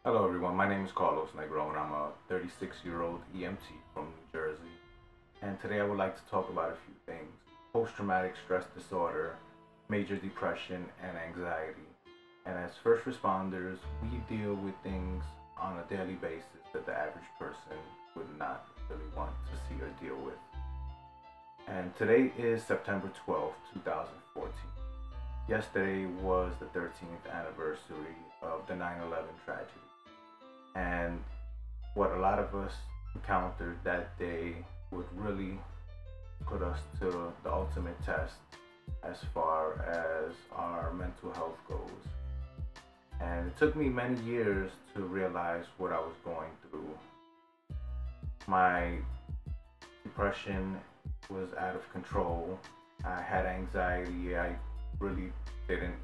Hello everyone, my name is Carlos Negro and I'm a 36-year-old EMT from New Jersey. And today I would like to talk about a few things: post-traumatic stress disorder, major depression, and anxiety. And as first responders, we deal with things on a daily basis that the average person would not really want to see or deal with. And today is September 12th, 2014. Yesterday was the 13th anniversary of the 9/11 tragedy. And what a lot of us encountered that day would really put us to the ultimate test as far as our mental health goes. And it took me many years to realize what I was going through. My depression was out of control. I had anxiety. I really didn't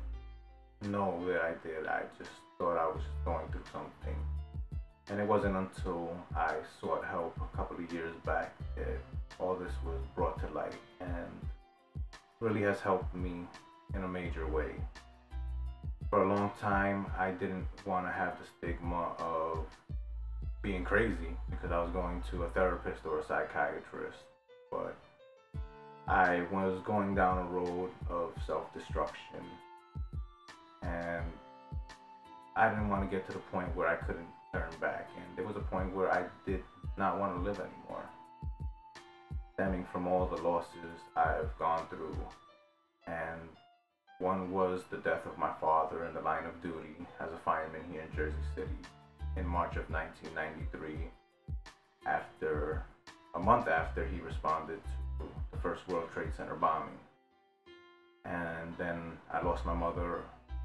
know that I did. I just thought I was just going through something. And it wasn't until I sought help a couple of years back that all this was brought to light, and really has helped me in a major way. For a long time, I didn't want to have the stigma of being crazy because I was going to a therapist or a psychiatrist, but I was going down a road of self-destruction, and I didn't want to get to the point where I couldn't turn back. And there was a point where I did not want to live anymore, stemming from all the losses I've gone through. And one was the death of my father in the line of duty as a fireman here in Jersey City in March of 1993, a month after he responded to the first World Trade Center bombing. And then I lost my mother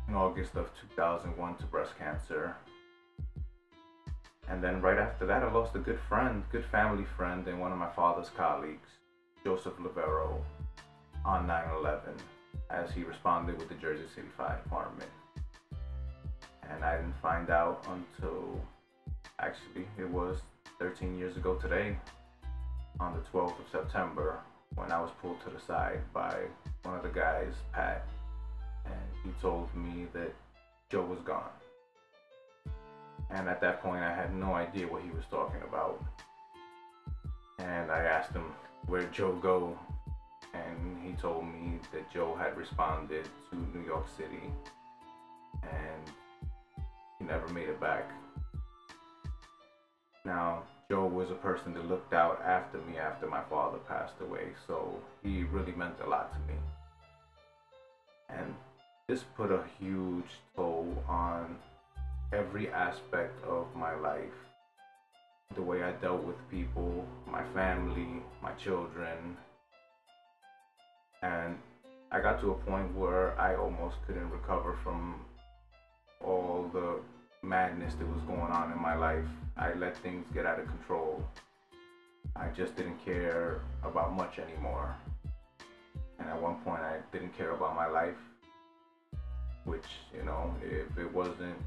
in August of 2001 to breast cancer. And then right after that, I lost a good family friend, and one of my father's colleagues, Joseph Lavero, on 9/11, as he responded with the Jersey City Fire Department. And I didn't find out until, actually, it was 13 years ago today, on the 12th of September, when I was pulled to the side by one of the guys, Pat, and he told me that Joe was gone. And at that point, I had no idea what he was talking about. And I asked him, where'd Joe go? And he told me that Joe had responded to New York City, and he never made it back. Now, Joe was a person that looked out after me after my father passed away, so he really meant a lot to me. And this put a huge toll on every aspect of my life. The way I dealt with people, my family, my children. And I got to a point where I almost couldn't recover from all the madness that was going on in my life. I let things get out of control. I just didn't care about much anymore. And at one point I didn't care about my life, which, if it wasn't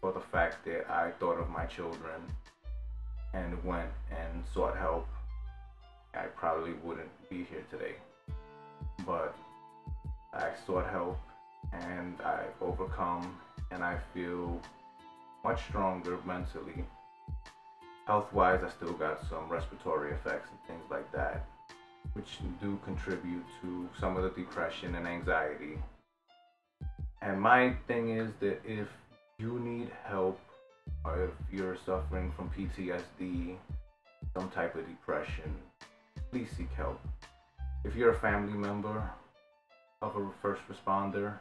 for the fact that I thought of my children and went and sought help, I probably wouldn't be here today. But I sought help, and I've overcome, and I feel much stronger mentally. Health-wise, I still got some respiratory effects and things like that, which do contribute to some of the depression and anxiety. And my thing is that if you need help, or if you're suffering from PTSD, some type of depression, please seek help. If you're a family member of a first responder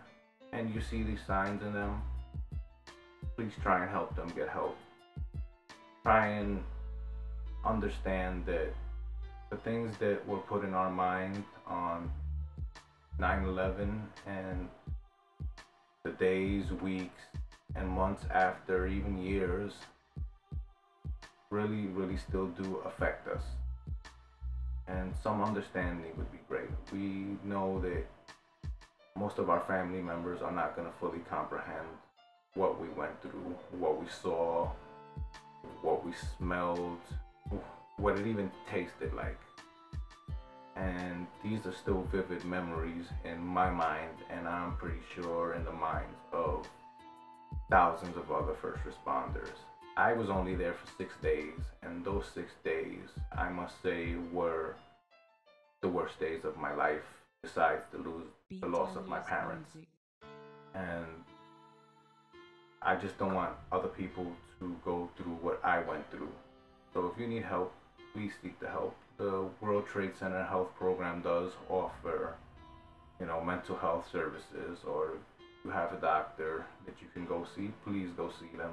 and you see these signs in them, please try and help them get help. Try and understand that the things that were put in our mind on 9/11 and the days, weeks, and months after, even years, really still do affect us. And some understanding would be great. We know that most of our family members are not going to fully comprehend what we went through, what we saw, what we smelled, what it even tasted like. And these are still vivid memories in my mind, and I'm pretty sure in the minds of thousands of other first responders. I was only there for 6 days, and those 6 days, I must say, were the worst days of my life, besides the loss of my parents. And I just don't want other people to go through what I went through. So if you need help, please seek the help. The World Trade Center Health Program does offer, mental health services, or if you have a doctor that you can go see, please go see them.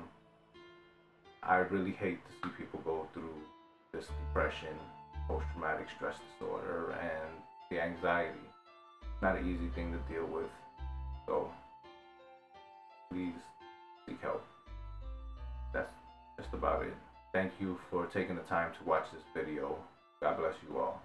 I really hate to see people go through this depression, post-traumatic stress disorder, and the anxiety. Not an easy thing to deal with. So please seek help. That's just about it. Thank you for taking the time to watch this video. God bless you all.